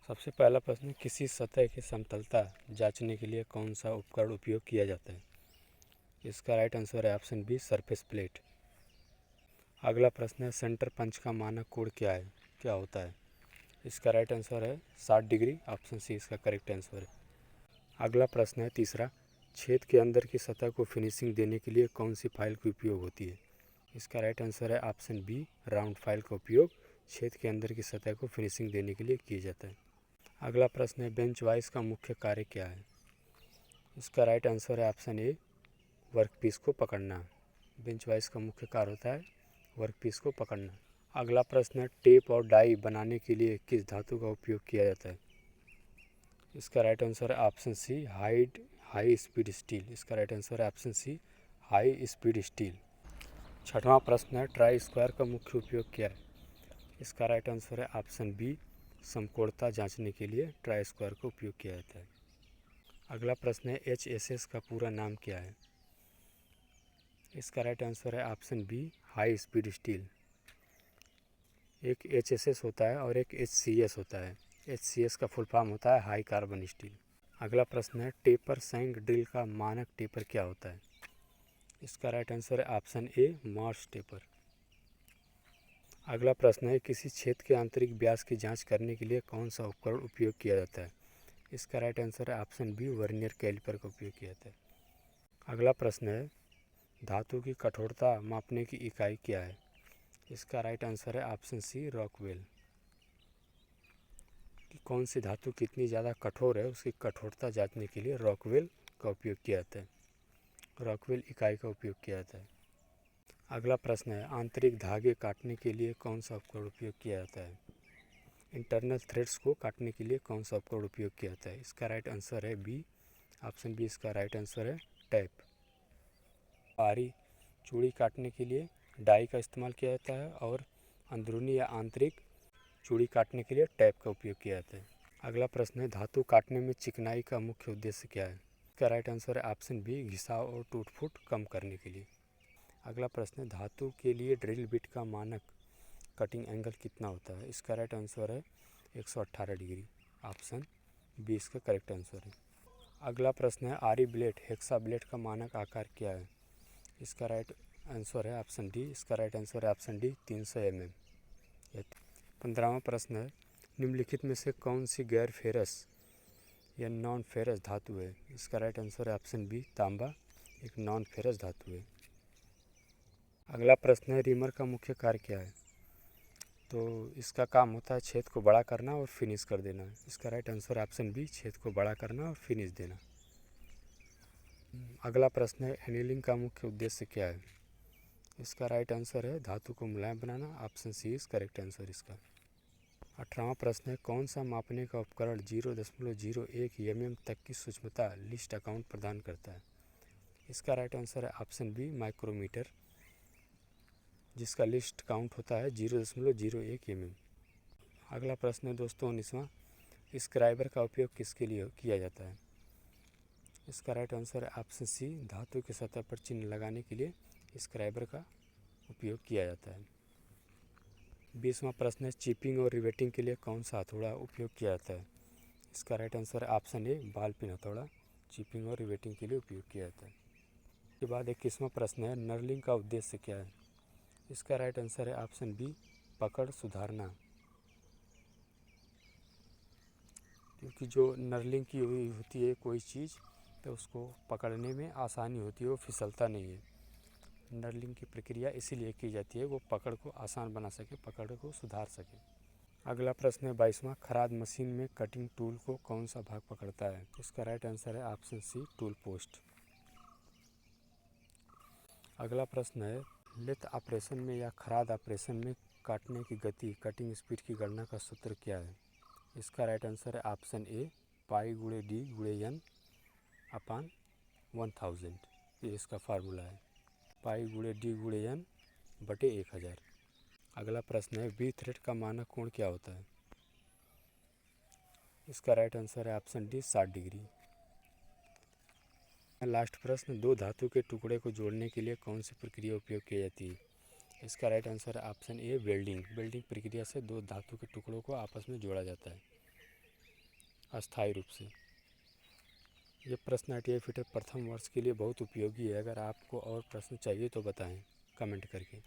सबसे पहला प्रश्न, किसी सतह की समतलता जांचने के लिए कौन सा उपकरण उपयोग किया जाता है? इसका राइट आंसर है ऑप्शन बी, सरफेस प्लेट। अगला प्रश्न है, सेंटर पंच का मानक कोण क्या होता है? इसका राइट आंसर है 60 डिग्री। ऑप्शन सी इसका करेक्ट आंसर है। अगला प्रश्न है तीसरा, छेद के अंदर की सतह को फिनिशिंग देने के लिए कौन सी फाइल का उपयोग होती है? इसका राइट आंसर है ऑप्शन बी, राउंड फाइल का उपयोग छेद के अंदर की सतह को फिनिशिंग देने के लिए किया जाता है। अगला प्रश्न है, बेंच वाइस का मुख्य कार्य क्या है? इसका राइट आंसर है ऑप्शन ए, वर्कपीस को पकड़ना। बेंच वाइस का मुख्य कार्य होता है वर्कपीस को पकड़ना। अगला प्रश्न है, टेप और डाई बनाने के लिए किस धातु का उपयोग किया जाता है? इसका राइट आंसर है option C, high speed steel. इसका राइट आंसर है option C, high speed steel. छठवां प्रश्न है, ट्राई स्क्वायर का मुख्य उपयोग क्या है? इसका राइट आंसर है ऑप्शन बी, समकोणता जांचने के लिए ट्राई स्क्वायर का उपयोग किया जाता है। अगला प्रश्न है, HSS का पूरा नाम क्या है? इसका राइट आंसर है option B, high speed steel. एक HSS होता है और एक HCS होता है। HCS का फुल फॉर्म होता है हाई कार्बन स्टील। अगला प्रश्न है, टेपर सैंक ड्रिल का मानक टेपर क्या होता है? इसका राइट आंसर है ऑप्शन ए, मार्स टेपर। अगला प्रश्न है, किसी छेद के आंतरिक व्यास की जांच करने के लिए कौन सा उपकरण उपयोग किया जाता है? इसका राइट आंसर है ऑप्शन बी, वर्नियर कैलिपर का उपयोग किया जाता है। अगला प्रश्न है, धातु की कठोरता मापने की इकाई क्या है? इसका राइट आंसर है ऑप्शन सी, रॉकवेल। कि कौन सी धातु कितनी ज़्यादा कठोर है उसकी कठोरता जांचने के लिए रॉकवेल का उपयोग किया जाता है। रॉकवेल इकाई का उपयोग किया जाता है। अगला प्रश्न है, आंतरिक धागे काटने के लिए कौन सा उपकरण उपयोग किया जाता है? इंटरनल थ्रेड्स को काटने के लिए कौन सा उपकरण उपयोग किया जाता है? इसका राइट आंसर है बी, ऑप्शन बी इसका राइट आंसर है, टैप। बाहरी चूड़ी काटने के लिए डाई का इस्तेमाल किया जाता है और अंदरूनी या आंतरिक चूड़ी काटने के लिए टैप का उपयोग किया जाता है। अगला प्रश्न है, धातु काटने में चिकनाई का मुख्य उद्देश्य क्या है? इसका राइट आंसर है ऑप्शन बी, घिसाव और टूट फूट कम करने के लिए। अगला प्रश्न है, धातु के लिए ड्रिल बिट का मानक कटिंग एंगल कितना होता है? इसका राइट आंसर है 118 डिग्री। ऑप्शन बी इसका करेक्ट आंसर है। अगला प्रश्न है, आरी ब्लेड हेक्सा ब्लेड का मानक आकार क्या है? इसका राइट आंसर है ऑप्शन डी। इसका राइट आंसर है ऑप्शन डी, 300 mm। 15वां प्रश्न है, निम्नलिखित में से कौन सी गैर फेरस या नॉन फेरस धातु है? इसका राइट आंसर है ऑप्शन बी, तांबा एक नॉन फेरस धातु है। अगला प्रश्न है, रीमर का मुख्य कार्य क्या है? तो इसका काम होता है छेद को बड़ा करना और फिनिश कर देना। इसका राइट आंसर ऑप्शन बी, छेद को बड़ा करना और फिनिश देना। अगला प्रश्न है, एनीलिंग का मुख्य उद्देश्य क्या है? इसका राइट आंसर है धातु को मुलायम बनाना। Option C is correct answer इसका। 18वां प्रश्न है, कौन सा मापने का उपकरण 0.01 mm तक की सूक्ष्मता लिस्ट अकाउंट प्रदान करता है? इसका राइट आंसर है ऑप्शन बी, माइक्रोमीटर, जिसका लिस्ट काउंट होता है 0.01 mm। अगला प्रश्न है दोस्तों 19वां, स्क्राइबर का उपयोग किसके लिए किया जाता है? इसका राइट आंसर है ऑप्शन सी, धातु की सतह पर चिन्ह लगाने के लिए स्क्राइबर का उपयोग किया जाता है। 20वां प्रश्न है, चिपिंग और रिवेटिंग के लिए कौन सा हथौड़ा उपयोग किया जाता है? इसका राइट आंसर है ऑप्शन ए, बॉल पिन हथौड़ा चिपिंग और रिवेटिंग के लिए उपयोग किया जाता है। उसके बाद 21वां प्रश्न है, नर्लिंग का उद्देश्य क्या है? इसका राइट आंसर है ऑप्शन बी, पकड़ सुधारना। क्योंकि जो नर्लिंग की हुई होती है कोई चीज़ तो उसको पकड़ने में आसानी होती है, वो फिसलता नहीं है। नर्लिंग की प्रक्रिया इसीलिए की जाती है, वो पकड़ को आसान बना सके, पकड़ को सुधार सके। अगला प्रश्न है 22वां, खराद मशीन में कटिंग टूल को कौन सा भाग पकड़ता है? इसका राइट आंसर है ऑप्शन सी, टूल पोस्ट। अगला प्रश्न है, लेथ ऑपरेशन में या खराद ऑपरेशन में काटने की गति कटिंग स्पीड की गणना का सूत्र क्या है? इसका राइट आंसर है ऑप्शन ए, पाई गुणे डी गुणे एन अपान 1000। ये इसका फार्मूला है, पाई गुणे डी गुणे एन बटे 1000। अगला प्रश्न है, वी थ्रेड का मानक कोण क्या होता है? इसका राइट आंसर है ऑप्शन डी, 60 डिग्री। लास्ट प्रश्न, दो धातु के टुकड़े को जोड़ने के लिए कौन सी प्रक्रिया उपयोग की जाती है? इसका राइट आंसर है ऑप्शन ए, वेल्डिंग। वेल्डिंग प्रक्रिया से दो धातु के टुकड़ों को आपस में जोड़ा जाता है। अस्थायी रूप से। ये प्रश्न ITI फिटर प्रथम वर्ष के लिए बहुत उपयोगी है। अगर आपको और प्रश्न चाहिए तो बताएं कमेंट करके।